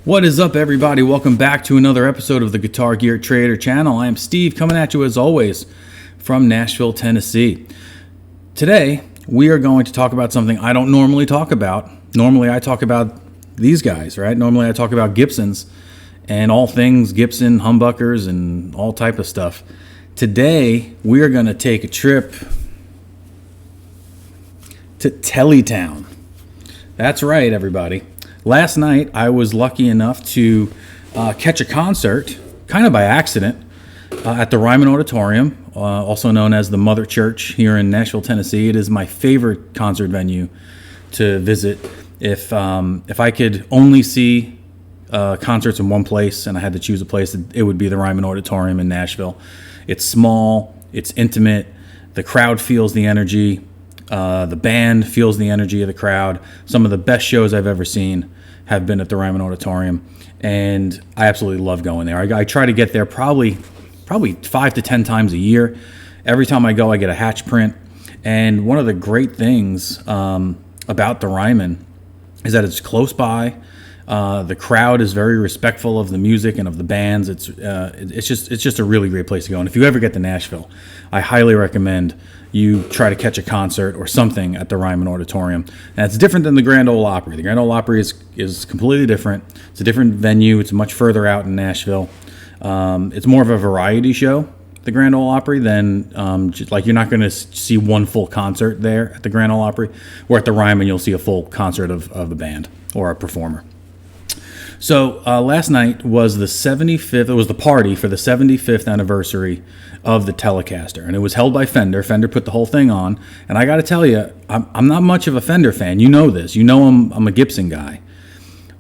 What is up, everybody? Welcome back to another episode of the Guitar Gear Trader channel. I am Steve, coming at you as always from Nashville, Tennessee. Today, we are going to talk about something I don't normally talk about. Normally, I talk about these guys, right? Normally, I talk about Gibsons and all things Gibson, humbuckers, and all type of stuff. Today, we are going to take a trip to Tele Town. That's right, everybody. Last night, I was lucky enough to catch a concert, kind of by accident, at the Ryman Auditorium, also known as the Mother Church here in Nashville, Tennessee. It is my favorite concert venue to visit. If I could only see concerts in one place and I had to choose a place, it would be the Ryman Auditorium in Nashville. It's small, it's intimate, the crowd feels the energy, the band feels the energy of the crowd. Some of the best shows I've ever seen have been at the Ryman Auditorium, and I absolutely love going there. I try to get there probably 5 to 10 times a year. Every time I go, I get a hatch print. And one of the great things about the Ryman is that it's close by. The crowd is very respectful of the music and of the bands. It's just a really great place to go. And if you ever get to Nashville, I highly recommend you try to catch a concert or something at the Ryman Auditorium. And it's different than the Grand Ole Opry. The Grand Ole Opry is completely different. It's a different venue. It's much further out in Nashville. It's more of a variety show, the Grand Ole Opry, than you're not going to see one full concert there at the Grand Ole Opry. Or at the Ryman, you'll see a full concert of a band or a performer. So last night was the 75th. It was the party for the 75th anniversary of the Telecaster, and it was held by Fender. Fender put the whole thing on, and I got to tell you, I'm not much of a Fender fan. You know this. You know I'm a Gibson guy,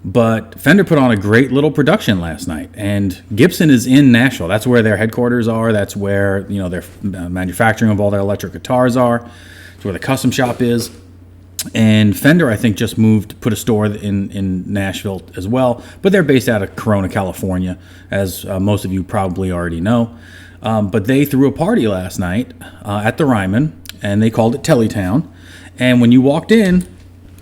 but Fender put on a great little production last night, and Gibson is in Nashville. That's where their headquarters are. That's where their manufacturing of all their electric guitars are. It's where the custom shop is. And Fender, I think, just put a store in Nashville as well. But they're based out of Corona, California, as most of you probably already know. But they threw a party last night at the Ryman, and they called it Tele Town. And when you walked in,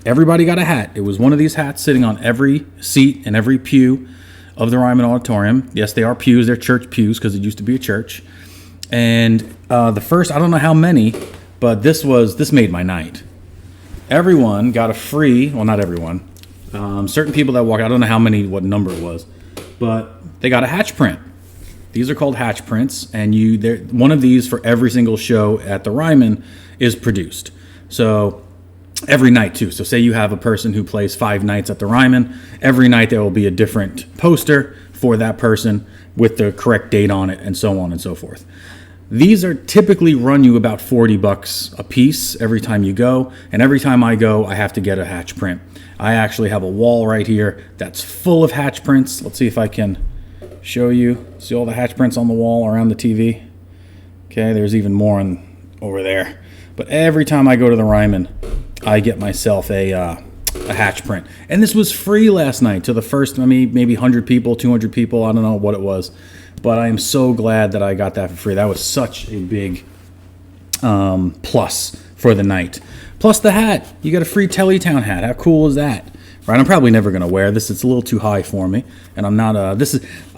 everybody got a hat. It was one of these hats sitting on every seat and every pew of the Ryman Auditorium. Yes, they are pews. They're church pews because it used to be a church. And the first, I don't know how many, but this made my night. Everyone got a free, well, not everyone, certain people that walked, I don't know what number it was, but they got a hatch print. These are called hatch prints, and one of these for every single show at the Ryman is produced. So every night too. So say you have a person who plays 5 nights at the Ryman, every night there will be a different poster for that person with the correct date on it, and so on and so forth. These are typically run you about $40 a piece every time you go, and every time I go, I have to get a hatch print. I actually have a wall right here that's full of hatch prints. Let's see if I can show you. See all the hatch prints on the wall around the TV? Okay, there's even more over there. But every time I go to the Ryman, I get myself a hatch print. And this was free last night to the first, maybe 100 people, 200 people, I don't know what it was. But I am so glad that I got that for free. That was such a big plus for the night. Plus the hat. You got a free Tele Town hat. How cool is that? Right? I'm probably never going to wear this. It's a little too high for me. And I'm not, I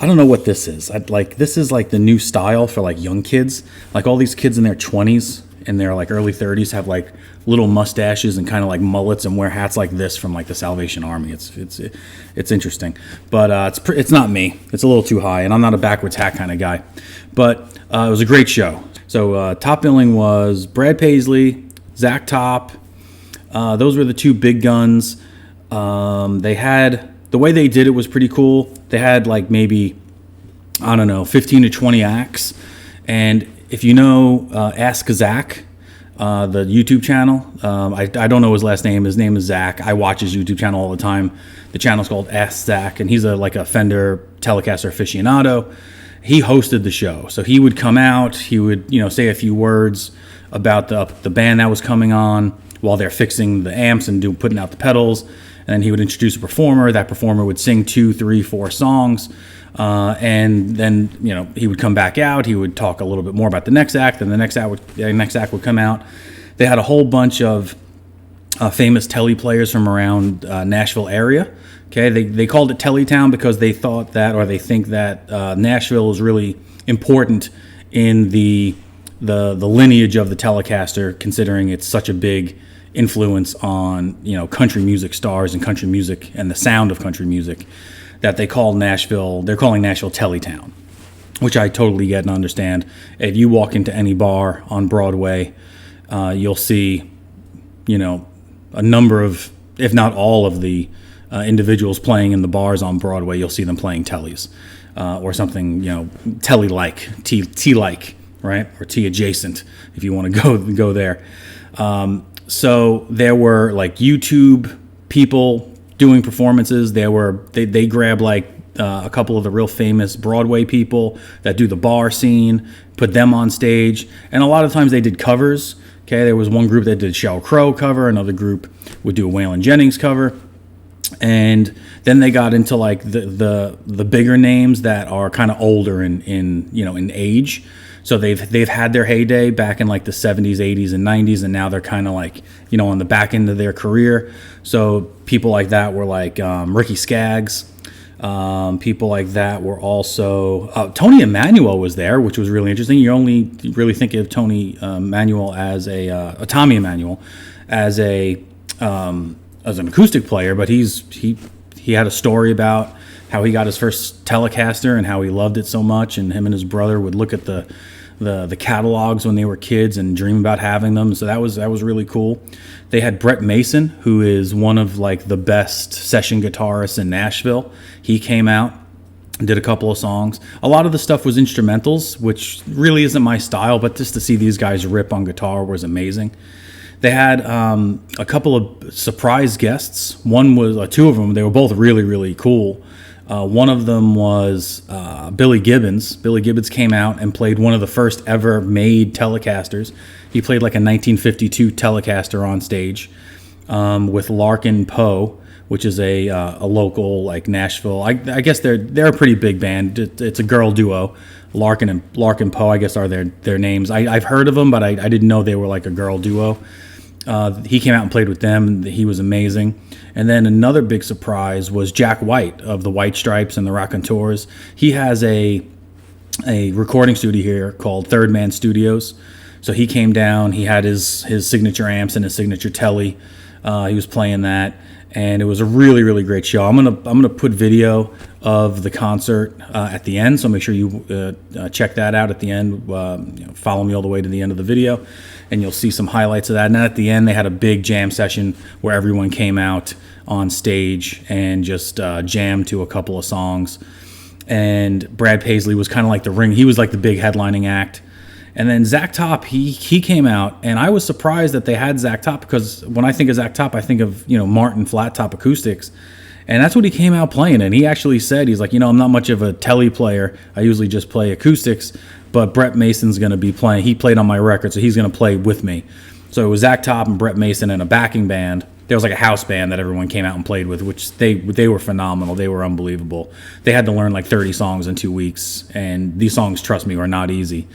don't know what this is. This is like the new style for like young kids. Like all these kids in their 20s and their like early 30s have like little mustaches and kind of like mullets and wear hats like this from like the Salvation Army. It's interesting, but it's not me. It's a little too high, and I'm not a backwards hat kind of guy. But it was a great show. So top billing was Brad Paisley, Zach Top. Those were the two big guns. They had, the way they did it was pretty cool. They had like maybe, I don't know, 15 to 20 acts. And if you know Ask Zach, the YouTube channel, I don't know his last name. His name is Zach. I watch his YouTube channel all the time. The channel's called Ask Zach, and he's like a Fender Telecaster aficionado. He hosted the show. So he would come out, he would say a few words about the band that was coming on while they're fixing the amps and putting out the pedals. And then he would introduce a performer. That performer would sing 2, 3, 4 songs. And then, he would come back out. He would talk a little bit more about the next act, and the next act would come out. They had a whole bunch of famous Telly players from around Nashville area Okay, they called it Tele Town because they thought that, or they think that Nashville is really important in the lineage of the Telecaster, considering it's such a big influence on country music stars and country music and the sound of country music, that they're calling Nashville Tele Town, which I totally get and understand. If you walk into any bar on Broadway, you'll see a number of, if not all of the individuals playing in the bars on Broadway, you'll see them playing Teles or something, Telly-like, T-like, right? Or T-adjacent, if you want to go there. So there were like YouTube people doing performances. They grab like a couple of the real famous Broadway people that do the bar scene, put them on stage, and a lot of times they did covers. Okay, there was one group that did Sheryl Crow cover, another group would do a Waylon Jennings cover. And then they got into like the bigger names that are kind of older in age. So they've had their heyday back in like the 70s, 80s, and 90s, and now they're kind of like on the back end of their career. So people like that were like Ricky Skaggs. People like that were also Tony Emanuel was there, which was really interesting. You only really think of Tony Emanuel as Tommy Emanuel as as an acoustic player, but he had a story about how he got his first Telecaster and how he loved it so much, and him and his brother would look at the catalogs when they were kids and dream about having them. So that was really cool. They had Brett Mason, who is one of like the best session guitarists in Nashville. He came out and did a couple of songs. A lot of the stuff was instrumentals, which really isn't my style, but just to see these guys rip on guitar was amazing. They had a couple of surprise guests. One was two of them. They were both really, really cool. One of them was Billy Gibbons. Billy Gibbons came out and played one of the first ever made Telecasters. He played like a 1952 Telecaster on stage with Larkin Poe, which is a local like Nashville. I guess they're a pretty big band. It's a girl duo. Larkin and Poe, I guess, are their names. I've heard of them, but I didn't know they were like a girl duo. He came out and played with them. He was amazing. And then another big surprise was Jack White of the White Stripes and the Raconteurs. He has a recording studio here called Third Man Studios. So he came down. He had his signature amps and his signature Telly. He was playing that, and it was a really, really great show. I'm gonna put video of the concert at the end, so make sure you check that out at the end. Follow me all the way to the end of the video, and you'll see some highlights of that. And then at the end, they had a big jam session where everyone came out on stage and just jammed to a couple of songs. And Brad Paisley was kind of like he was like the big headlining act. And then Zach Top, he came out, and I was surprised that they had Zach Top, because when I think of Zach Top, I think of Martin flat top acoustics, and that's what he came out playing. And he actually said, he's like, I'm not much of a Telly player. I usually just play acoustics, but Brett Mason's going to be playing. He played on my record, so he's going to play with me. So it was Zach Top and Brett Mason and a backing band. There was like a house band that everyone came out and played with, which they were phenomenal. They were unbelievable. They had to learn like 30 songs in 2 weeks, and these songs, trust me, are not easy.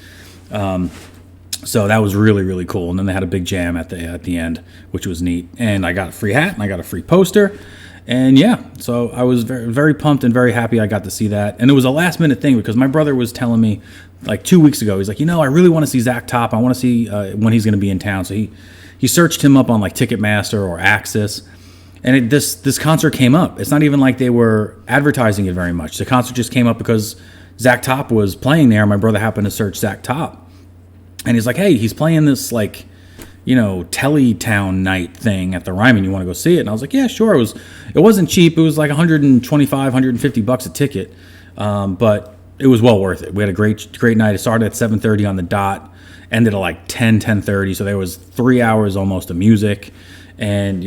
So that was really, really cool. And then they had a big jam at the end, which was neat. And I got a free hat and I got a free poster. And yeah, so I was very, very pumped and very happy I got to see that. And it was a last minute thing, because my brother was telling me like 2 weeks ago, he's like, I really want to see Zach Top. I want to see when he's going to be in town. So he searched him up on like Ticketmaster or Axis. And this concert came up. It's not even like they were advertising it very much. The concert just came up because Zach Top was playing there. My brother happened to search Zach Top. And he's like, hey, he's playing this like, Tele Town night thing at the Ryman. You want to go see it? And I was like, yeah, sure. It wasn't cheap. It was like $125, $150 a ticket. But it was well worth it. We had a great night. It started at 7:30 on the dot, ended at like 10:30. So there was 3 hours almost of music, and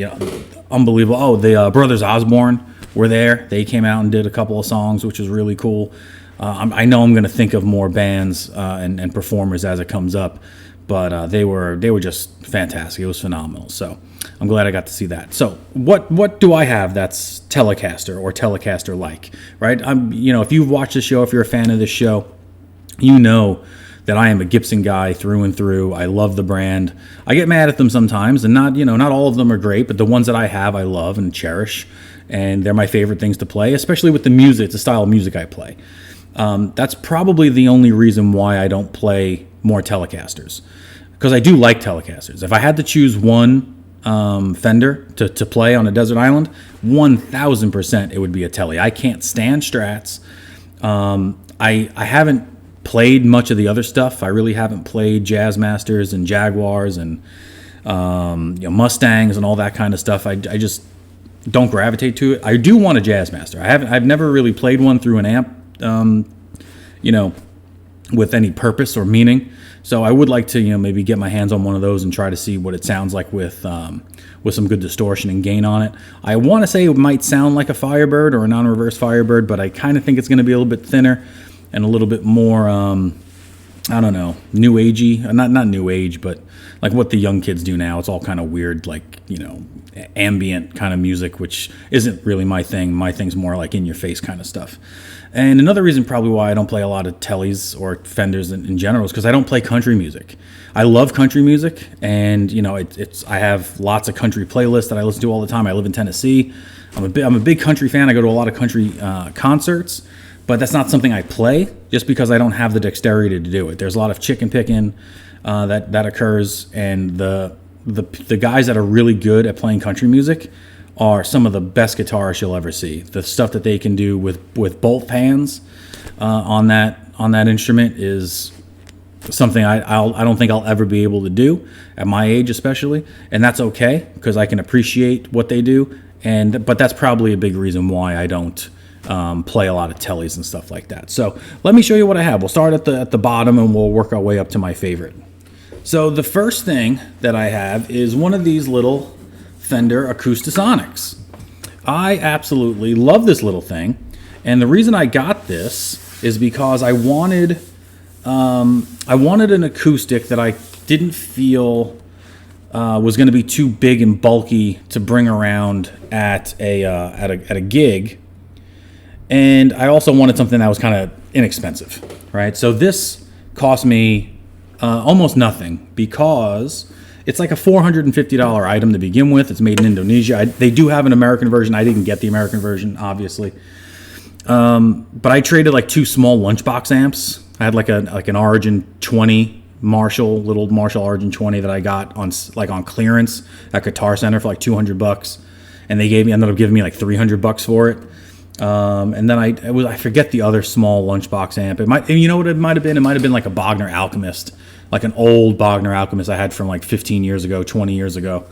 unbelievable. Oh, the Brothers Osborne were there. They came out and did a couple of songs, which was really cool. I know I'm going to think of more bands and performers as it comes up, but they were just fantastic. It was phenomenal. So I'm glad I got to see that. So what do I have that's Telecaster or Telecaster like, right? If you've watched the show, if you're a fan of this show, you know that I am a Gibson guy through and through. I love the brand. I get mad at them sometimes, and not all of them are great, but the ones that I have, I love and cherish. and they're my favorite things to play, especially with the music. It's the style of music I play. That's probably the only reason why I don't play more Telecasters, because I do like Telecasters. If I had to choose one Fender to play on a desert island, 1000% it would be a Telly. I can't stand Strats. I haven't played much of the other stuff. I really haven't played Jazzmasters and Jaguars and Mustangs and all that kind of stuff. I just don't gravitate to it. I do want a Jazzmaster. I've never really played one through an amp, with any purpose or meaning. So I would like to, maybe get my hands on one of those and try to see what it sounds like with some good distortion and gain on it. I want to say it might sound like a Firebird or a non-reverse Firebird, but I kind of think it's going to be a little bit thinner and a little bit more, I don't know, new agey. Not new age, but like what the young kids do now. It's all kind of weird, like, ambient kind of music, which isn't really my thing. My thing's more like in your face kind of stuff. And another reason probably why I don't play a lot of Tellys or Fenders in general is because I don't play country music. I love country music, and I have lots of country playlists that I listen to all the time. I live in Tennessee. I'm a big country fan. I go to a lot of country concerts, but that's not something I play just because I don't have the dexterity to do it. There's a lot of chicken picking that occurs, and the guys that are really good at playing country music are some of the best guitarists you'll ever see. The stuff that they can do with both hands on that instrument is something I don't think I'll ever be able to do at my age, especially, and that's okay because I can appreciate what they do. But that's probably a big reason why I don't play a lot of Tellys and stuff like that. So let me show you what I have. We'll start at the bottom and we'll work our way up to my favorite. So the first thing that I have is one of these little Fender Acoustasonics. I absolutely love this little thing, and the reason I got this is because I wanted an acoustic that I didn't feel was going to be too big and bulky to bring around at a gig, and I also wanted something that was kind of inexpensive, right? So this cost me almost nothing because it's like a $450 item to begin with. It's made in Indonesia. They do have an American version. I didn't get the American version, obviously. But I traded like two small lunchbox amps. I had like an Origin 20 little Marshall Origin 20 that I got on clearance at Guitar Center for like $200, and they ended up giving me like $300 for it. And then I forget the other small lunchbox amp. It might have been? It might have been like a Bogner Alchemist, like an old Bogner Alchemist I had from like 15 years ago, 20 years ago.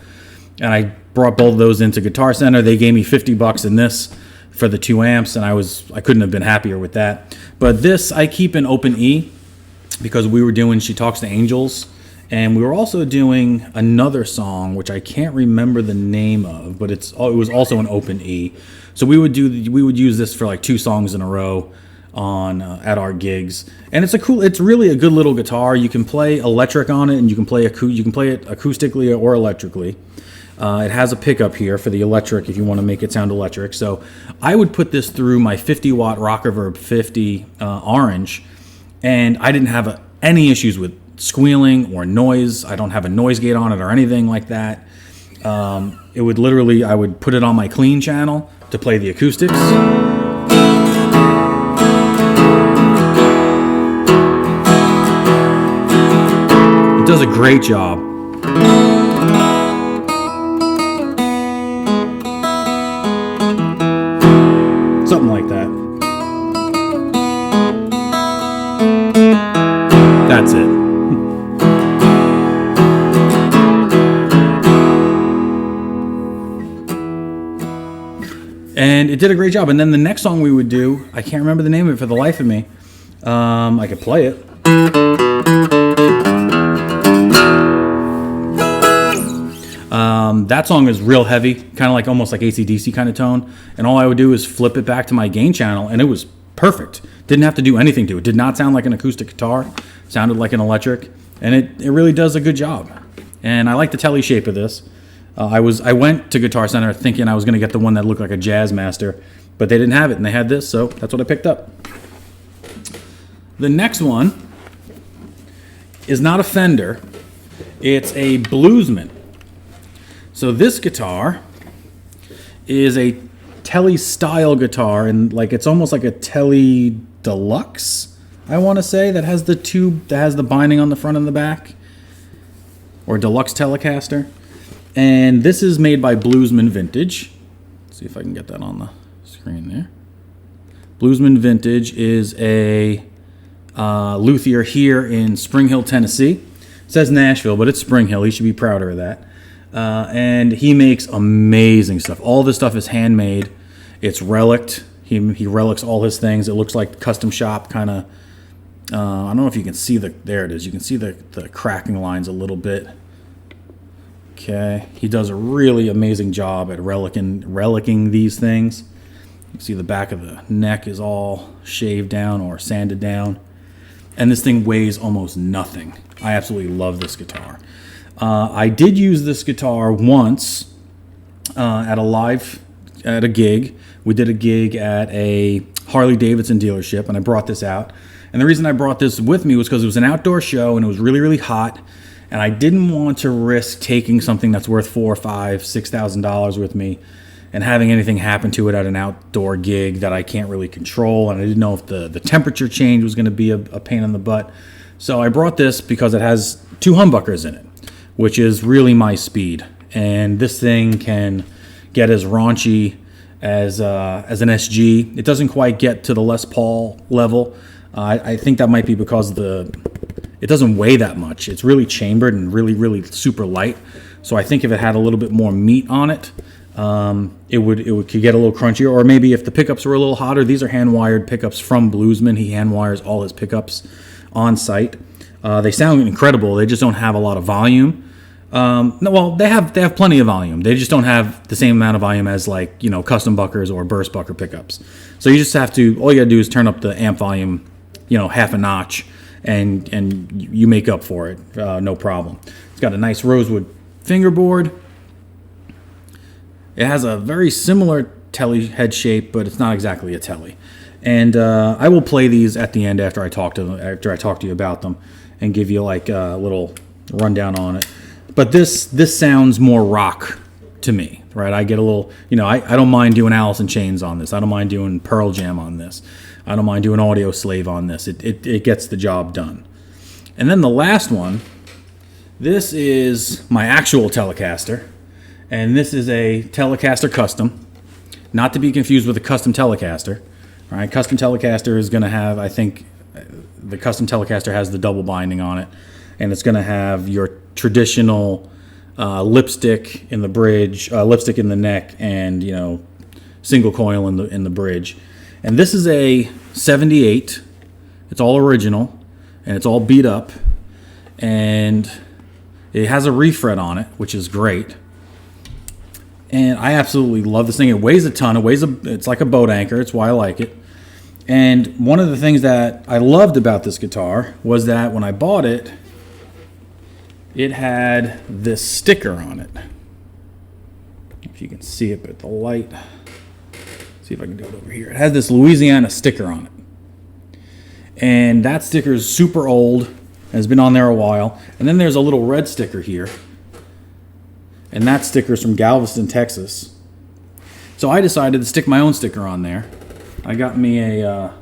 And I brought both of those into Guitar Center. They gave me $50 in this for the two amps, and I couldn't have been happier with that. But this I keep in open E because we were doing She Talks to Angels, and we were also doing another song which I can't remember the name of, but it was also an open E. So we would use this for like two songs in a row at our gigs, and it's really a good little guitar. You can play electric on it, and you can play it acoustically or electrically. It has a pickup here for the electric if you want to make it sound electric. So I would put this through my 50-watt Rockerverb 50 Orange, and I didn't have any issues with squealing or noise. I don't have a noise gate on it or anything like that. It would literally, I would put it on my clean channel to play the acoustics. It does a great job. Something like that. That's it. And it did a great job. And then the next song we would do, I can't remember the name of it for the life of me. I could play it. That song is real heavy, kind of like almost like AC/DC kind of tone. And all I would do is flip it back to my gain channel, and it was perfect. Didn't have to do anything to it. Did not sound like an acoustic guitar. Sounded like an electric. And it really does a good job. And I like the Telly shape of this. I went to Guitar Center thinking I was going to get the one that looked like a Jazzmaster, but they didn't have it, and they had this, so that's what I picked up. The next one is not a Fender. It's a Bluesman. So this guitar is a Telly style guitar, and like it's almost like a Telly Deluxe, I want to say, that has the tube, that has the binding on the front and the back, or Deluxe Telecaster. And this is made by Bluesman Vintage. Let's see if I can get that on the screen there. Bluesman Vintage is a luthier here in Spring Hill, Tennessee. It says Nashville, but it's Spring Hill. He should be prouder of that. And he makes amazing stuff. All this stuff is handmade. It's relicked. He relics all his things. It looks like custom shop kind of. I don't know if you can see there it is. You can see the cracking lines a little bit. Okay, he does a really amazing job at relicking these things. You can see the back of the neck is all shaved down or sanded down. And this thing weighs almost nothing. I absolutely love this guitar. I did use this guitar once at a gig. We did a gig at a Harley Davidson dealership, and I brought this out. And the reason I brought this with me was because it was an outdoor show, and it was really, really hot. And I didn't want to risk taking something that's worth $4,000, $5,000, $6,000 with me and having anything happen to it at an outdoor gig that I can't really control. And I didn't know if the temperature change was going to be a pain in the butt. So I brought this because it has 2 humbuckers in it, which is really my speed. And this thing can get as raunchy as an SG. It doesn't quite get to the Les Paul level. I think that might be because it doesn't weigh that much. It's really chambered and really, really super light. So I think if it had a little bit more meat on it, it could get a little crunchier. Or maybe if the pickups were a little hotter. These are hand-wired pickups from Bluesman. He hand-wires all his pickups on site. They sound incredible. They just don't have a lot of volume. No, well, they have plenty of volume. They just don't have the same amount of volume as custom buckers or burst bucker pickups. So you just have to, all you gotta do is turn up the amp volume, half a notch, and you make up for it, no problem. It's got a nice rosewood fingerboard. It has a very similar Telly head shape, but it's not exactly a Telly. And I will play these at the end after I talk to you about them, and give you like a little rundown on it. But this sounds more rock to me, right? I get a little, I don't mind doing Alice in Chains on this. I don't mind doing Pearl Jam on this. I don't mind doing Audio Slave on this. It gets the job done. And then the last one, this is my actual Telecaster. And this is a Telecaster Custom, not to be confused with a Custom Telecaster. All right, Custom Telecaster is going to have, I think, the Custom Telecaster has the double binding on it, and it's going to have your traditional lipstick in the bridge, lipstick in the neck, and single coil in the bridge. And this is a 78. It's all original, and it's all beat up, and it has a refret on it, which is great. And I absolutely love this thing. It weighs a ton. It's like a boat anchor. It's why I like it. And one of the things that I loved about this guitar was that when I bought it, it had this sticker on it. If you can see it, but the light. See if I can do it over here. It has this Louisiana sticker on it. And that sticker is super old, has been on there a while. And then there's a little red sticker here. And that sticker is from Galveston, Texas. So I decided to stick my own sticker on there. I got me a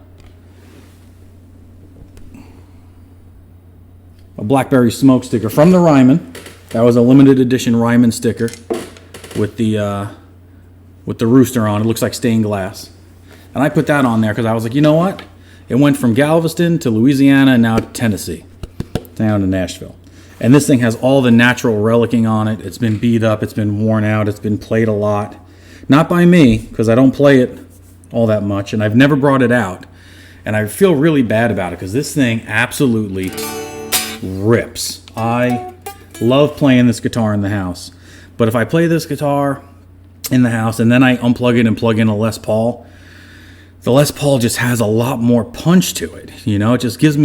Blackberry Smoke sticker from the Ryman. That was a limited edition Ryman sticker with the rooster on. It looks like stained glass. And I put that on there because I was like, you know what? It went from Galveston to Louisiana and now to Tennessee, down to Nashville. And this thing has all the natural relicking on it. It's been beat up. It's been worn out. It's been played a lot. Not by me, because I don't play it all that much, and I've never brought it out. And I feel really bad about it, because this thing absolutely rips. I love playing this guitar in the house. But if I play this guitar in the house, and then I unplug it and plug in a Les Paul, the Les Paul just has a lot more punch to it. It just gives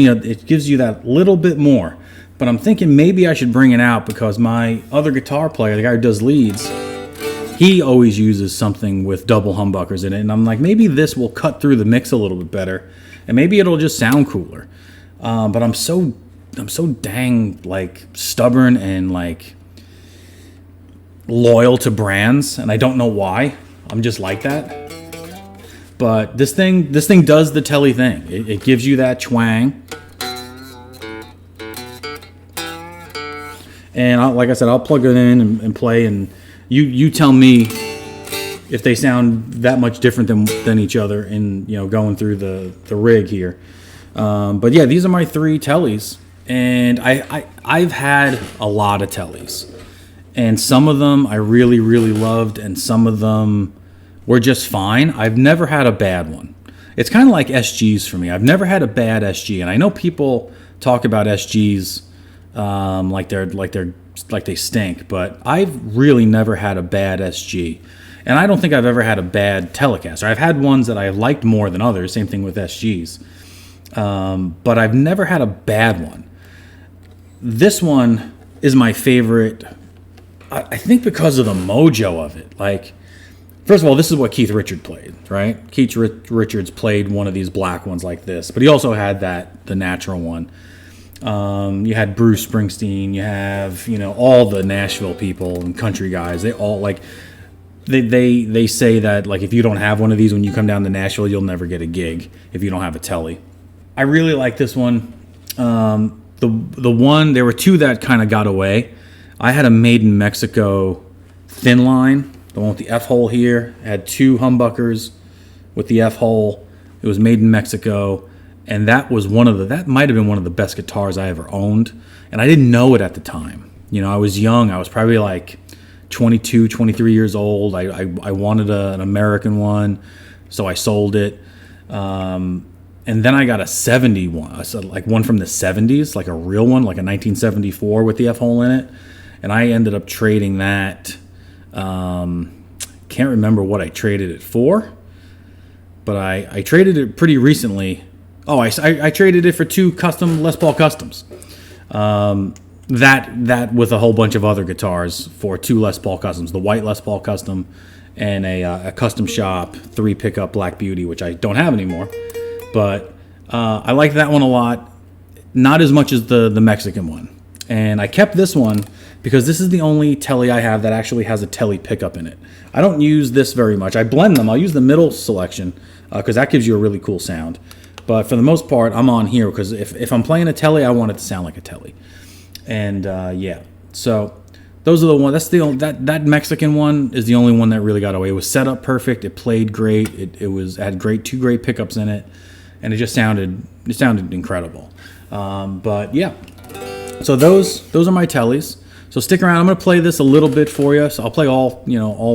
you that little bit more. But I'm thinking maybe I should bring it out because my other guitar player, the guy who does leads, he always uses something with double humbuckers in it. And I'm like, maybe this will cut through the mix a little bit better. And maybe it'll just sound cooler. But I'm so dang stubborn and loyal to brands. And I don't know why. I'm just like that. But this thing does the Telly thing. It gives you that twang. And like I said, I'll plug it in and play, and you tell me if they sound that much different than each other in, going through the rig here. But yeah, these are my 3 Tellys, and I've had a lot of Tellys, and some of them I really, really loved, and some of them were just fine. I've never had a bad one. It's kind of like SGs for me. I've never had a bad SG, and I know people talk about SGs like they stink, but I've really never had a bad SG, and I don't think I've ever had a bad Telecaster. I've had ones that I liked more than others. Same thing with SGs, but I've never had a bad one. This one is my favorite. I think because of the mojo of it. Like, first of all, this is what Keith Richards played, right? Keith Richards played one of these black ones like this, but he also had the natural one. You had Bruce Springsteen, you have, all the Nashville people and country guys. They all they say that, like, if you don't have one of these when you come down to Nashville, you'll never get a gig if you don't have a Telly. I really like this one. The one, there were 2 that kind of got away. I had a Made in Mexico thin line, the one with the F hole here. It had 2 humbuckers with the F hole. It was made in Mexico. And that was that might have been one of the best guitars I ever owned. And I didn't know it at the time. I was young. I was probably like 22, 23 years old. I wanted an American one, so I sold it. And then I got a 71, like one from the 70s, like a real one, like a 1974 with the F-hole in it. And I ended up trading that. Can't remember what I traded it for, but I traded it pretty recently. Oh, I traded it for 2 custom Les Paul Customs. That with a whole bunch of other guitars for 2 Les Paul Customs, the white Les Paul Custom and a custom shop 3 pickup Black Beauty, which I don't have anymore. But I like that one a lot, not as much as the Mexican one. And I kept this one because this is the only Telly I have that actually has a Telly pickup in it. I don't use this very much. I blend them. I'll use the middle selection because that gives you a really cool sound. But for the most part, I'm on here because if I'm playing a Telly, I want it to sound like a Telly. And yeah, so those are the ones. That's the only, that Mexican one is the only one that really got away. It was set up perfect. It played great. It had 2 great pickups in it, and it sounded incredible. But yeah, so those are my Tellys. So stick around. I'm going to play this a little bit for you. So I'll play all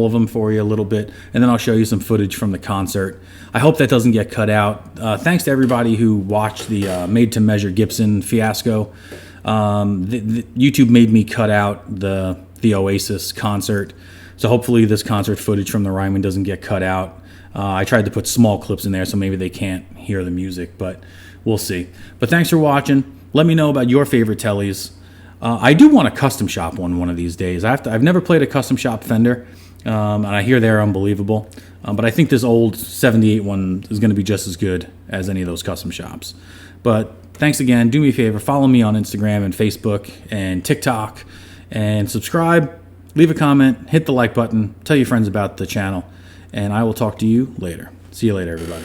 of them for you a little bit, and then I'll show you some footage from the concert. I hope that doesn't get cut out. Thanks to everybody who watched the made-to-measure Gibson fiasco. YouTube made me cut out the Oasis concert, so hopefully this concert footage from the Ryman doesn't get cut out. I tried to put small clips in there, so maybe they can't hear the music, but we'll see. But thanks for watching. Let me know about your favorite Tellys. I do want a custom shop one of these days. I've never played a custom shop Fender, and I hear they're unbelievable. But I think this old 78 one is going to be just as good as any of those custom shops. But thanks again. Do me a favor. Follow me on Instagram and Facebook and TikTok. And subscribe. Leave a comment. Hit the like button. Tell your friends about the channel. And I will talk to you later. See you later, everybody.